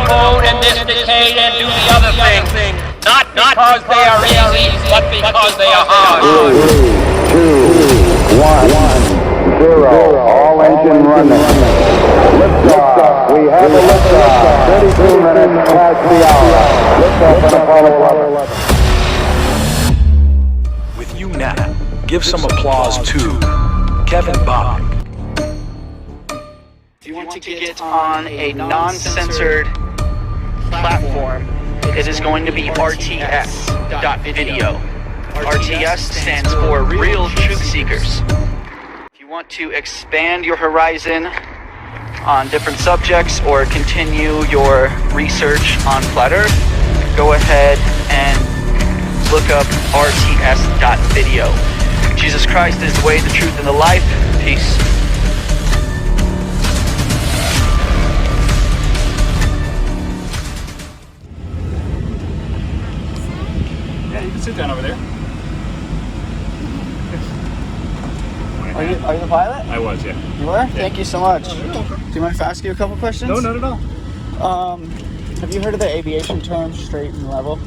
food in this decade and do the other thing. Not because they are easy, but because they are hard. 3, 2, 1, 0. All engine running. Liftoff. We have a liftoff. 32 minutes past the hour. Liftoff on Apollo 11. With you now, give some applause to Kevin Bach. If you want to get on a non-censored platform, it is going to be RTS.video. RTS stands for Real Truth Seekers. If you want to expand your horizon on different subjects or continue your research on Flat Earth, go ahead and look up RTS.video. Jesus Christ is the way, the truth, and the life. Peace. Yeah, you can sit down over there. Are you the pilot? I was, yeah. You were? Thank you so much. Do you mind if I ask you a couple questions? No, not at all. Have you heard of the aviation term straight and level?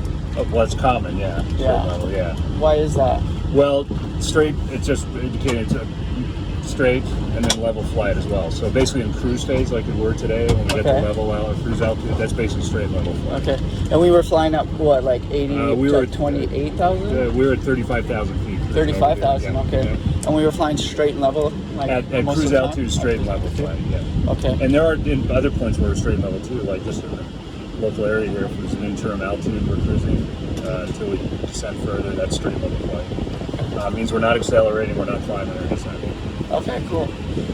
Well, it's common, yeah. Yeah. Straight level, yeah. Why is that? Well, straight, it's just indicating it's a straight and then level flight as well. So basically in cruise phase, like we were today, when we get to Okay. level cruise altitude, that's basically straight level flight. Okay. And we were flying up, what, like 80, we were like at 28,000? We were at 35,000 feet. 35,000, Yeah, okay. yeah. And we were flying straight and level? Like At most cruise of the time? altitude, straight and level flight, yeah. Okay. And there are in other points where we're straight and level too, like just in the local area here, if there's an interim altitude we're cruising until we descend further, that's straight level flight. Means we're not accelerating, we're not climbing or descending. Okay, cool.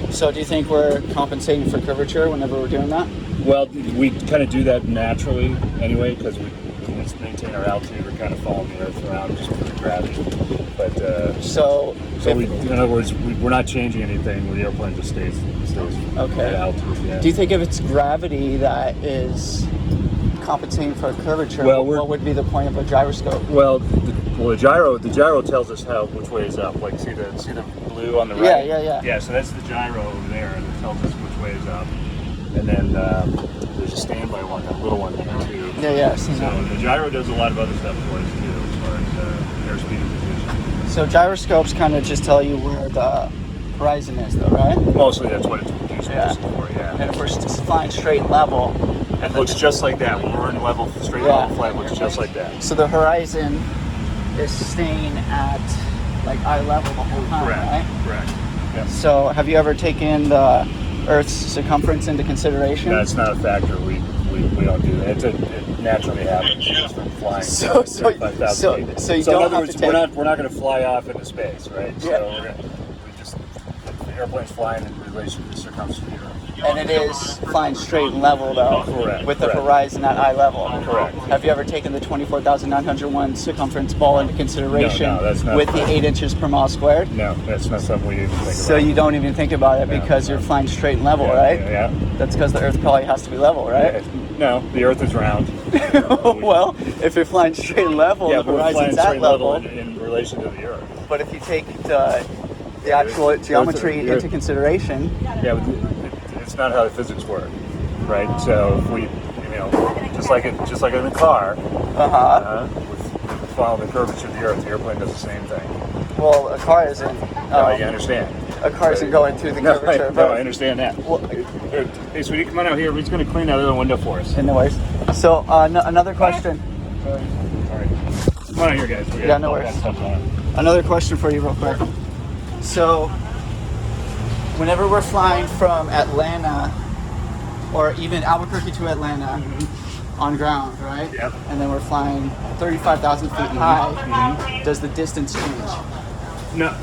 So do you think we're compensating for curvature whenever we're doing that? Well, we kind of do that naturally anyway, because we maintain our altitude, we're kind of following the Earth around just with the gravity. But So we, in other words, we're not changing anything. The airplane just stays Okay. at altitude. Yeah. do you think if it's gravity that is compensating for curvature, Well, what would be the point of a gyroscope? Well, the gyro tells us which way is up. Like see the blue on the right. Yeah. Yeah, so that's the gyro over there, and it tells us which way is up. And then there's a standby one, that little one there too. Yeah, I've seen So that. the gyro does a lot of other stuff for us too, as far as airspeed and position. So gyroscopes kind of just tell you where the horizon is, though, right? Mostly that's what it's used Yeah. for. Yeah. And if we're just flying straight and level, It looks just like that. When we're in level straight Yeah. level flight, it looks just like that. so the horizon is staying at like eye level the whole time, right? Correct. Yeah. So have you ever taken the Earth's circumference into consideration? That's not a factor. We don't do that. It naturally happens just from flying. So- 35,000 feet. so you in don't other have words, to take- we're not going to fly off into space, right? Yeah. So the airplane's flying in relation to the circumference of the Earth. And it is flying straight and level, though, Correct, with the correct. horizon at eye level. Correct. Have you ever taken the 24,901 circumference ball into consideration No, that's not with the correct. 8 inches per mile squared? No, that's not something we even think about. So you don't even think about it No, because no. you're flying straight and level, Yeah, right? Yeah. That's because the Earth probably has to be level, right? No, the Earth is round. Well, if you're flying straight and level, Yeah, the but we're flying horizon's at straight level. level in relation to the Earth. But if you take the actual geometry the Earth- into consideration, Yeah, but it's not how the physics work, right? So if we, just like in a car, with follow the curvature of the Earth, the airplane does the same thing. well, a car isn't. You understand? A car isn't going through the No, curvature. I understand that. Well, Here, hey, sweetie, come on out here. We're just going to clean that other window for us. no worries. So another question. All right. Come on out here, guys. We Yeah, got no all worries. that stuff on. Another question for you, real quick. So, whenever we're flying from Atlanta, or even Albuquerque to Atlanta, on ground, right? Yep. And then we're flying 35,000 feet high. Does the distance change? No.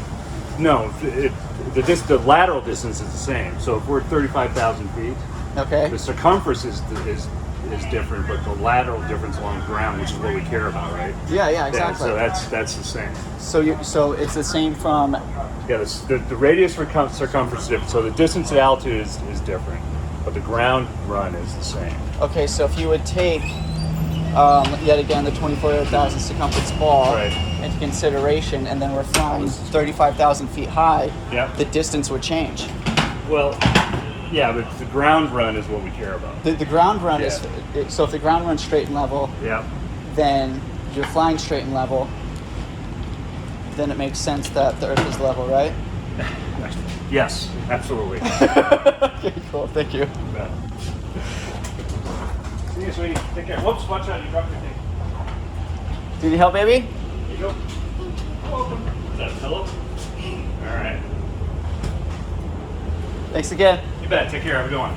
The lateral distance is the same. So if we're 35,000 feet, Okay. the circumference is different, but the lateral difference along the ground, which is what we care about, right? Yeah, exactly. So that's the same. So it's the same from. Yeah, the radius circumference is different. So the distance at altitude is different, but the ground run is the same. Okay, so if you would take yet again the 24,000 circumference ball Right. into consideration, and then we're flying 35,000 feet high, Yep. the distance would change. Well, Yeah, but the ground run is what we care about. The ground run Yeah. is, so if the ground runs straight and level, Yeah. then you're flying straight and level, then it makes sense that the Earth is level, right? Yes, absolutely. Okay, cool. Thank you. Yeah. See you, sweetie. Take care. Whoops, watch out. You dropped your thing. Do you need help, baby? There you go. Welcome. Is that a pillow? All right. Thanks again. You bet. Take care. Have a good one.